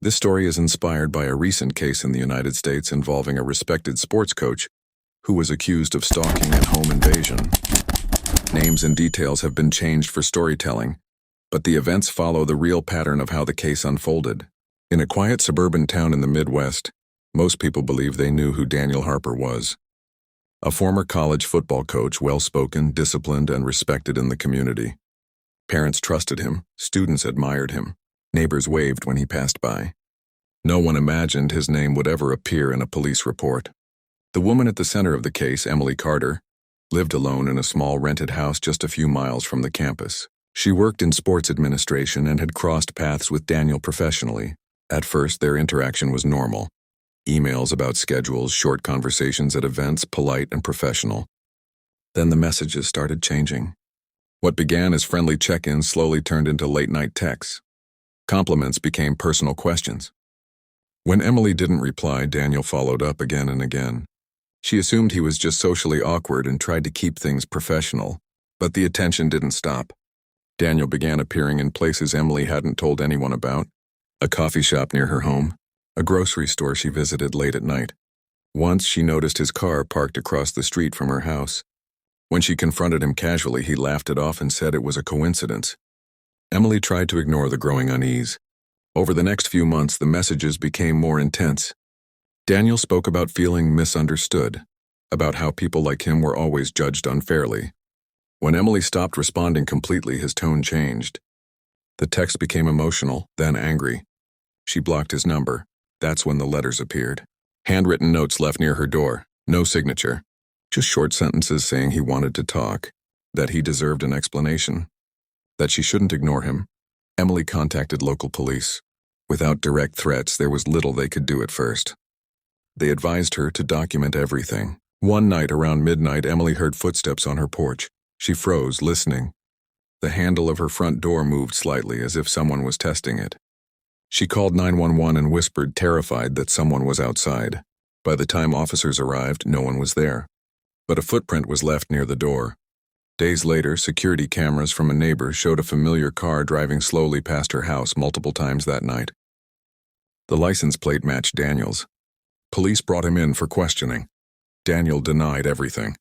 This story is inspired by a recent case in the United States involving a respected sports coach who was accused of stalking and home invasion. Names and details have been changed for storytelling, but the events follow the real pattern of how the case unfolded. In a quiet suburban town in the Midwest, most people believe they knew who Daniel Harper was. A former college football coach, well-spoken, disciplined, and respected in the community. Parents trusted him, students admired him, neighbors waved when he passed by. No one imagined his name would ever appear in a police report. The woman at the center of the case, Emily Carter, lived alone in a small rented house just a few miles from the campus. She worked in sports administration and had crossed paths with Daniel professionally. At first, their interaction was normal. Emails about schedules, short conversations at events, polite and professional. Then the messages started changing. What began as friendly check-ins slowly turned into late-night texts. Compliments became personal questions. When Emily didn't reply, Daniel followed up again and again. She assumed he was just socially awkward and tried to keep things professional, but the attention didn't stop. Daniel began appearing in places Emily hadn't told anyone about. A coffee shop near her home, a grocery store she visited late at night. Once she noticed his car parked across the street from her house. When she confronted him casually, he laughed it off and said it was a coincidence. Emily tried to ignore the growing unease. Over the next few months, the messages became more intense. Daniel spoke about feeling misunderstood, about how people like him were always judged unfairly. When Emily stopped responding completely, his tone changed. The text became emotional, then angry. She blocked his number. That's when the letters appeared. Handwritten notes left near her door. No signature. Just short sentences saying he wanted to talk, that he deserved an explanation, that she shouldn't ignore him. Emily contacted local police. Without direct threats, there was little they could do at first. They advised her to document everything. One night around midnight, Emily heard footsteps on her porch. She froze, listening. The handle of her front door moved slightly, as if someone was testing it. She called 911 and whispered, terrified that someone was outside. By the time officers arrived, no one was there. But a footprint was left near the door. Days later, security cameras from a neighbor showed a familiar car driving slowly past her house multiple times that night. The license plate matched Daniel's. Police brought him in for questioning. Daniel denied everything.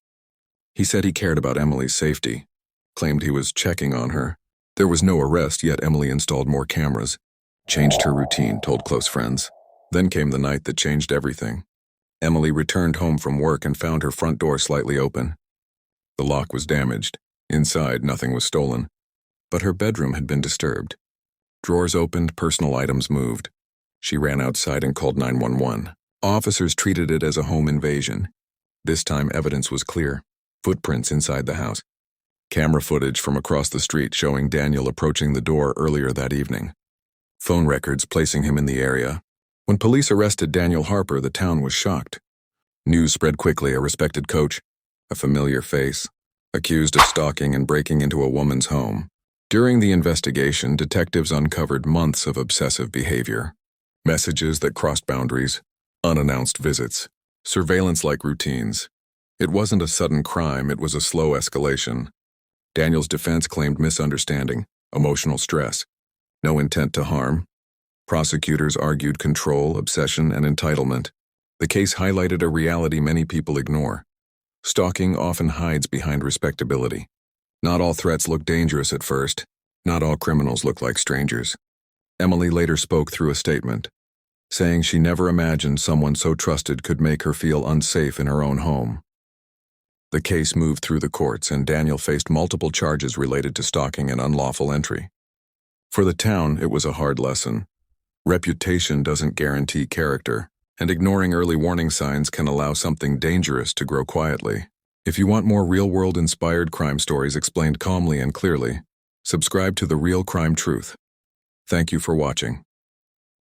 He said he cared about Emily's safety, claimed he was checking on her. There was no arrest, yet Emily installed more cameras, changed her routine, told close friends. Then came the night that changed everything. Emily returned home from work and found her front door slightly open. The lock was damaged. Inside, nothing was stolen. But her bedroom had been disturbed. Drawers opened, personal items moved. She ran outside and called 911. Officers treated it as a home invasion. This time, evidence was clear. Footprints inside the house. Camera footage from across the street showing Daniel approaching the door earlier that evening. Phone records placing him in the area. When police arrested Daniel Harper, the town was shocked. News spread quickly. A respected coach, a familiar face, accused of stalking and breaking into a woman's home. During the investigation, detectives uncovered months of obsessive behavior. Messages that crossed boundaries, unannounced visits, surveillance-like routines. It wasn't a sudden crime, it was a slow escalation. Daniel's defense claimed misunderstanding, emotional stress, no intent to harm. Prosecutors argued control, obsession, and entitlement. The case highlighted a reality many people ignore. Stalking often hides behind respectability. Not all threats look dangerous at first. Not all criminals look like strangers. Emily later spoke through a statement, saying she never imagined someone so trusted could make her feel unsafe in her own home. The case moved through the courts, and Daniel faced multiple charges related to stalking and unlawful entry. For the town, it was a hard lesson. Reputation doesn't guarantee character, and ignoring early warning signs can allow something dangerous to grow quietly. If you want more real-world inspired crime stories explained calmly and clearly, subscribe to The Real Crime Truth. Thank you for watching.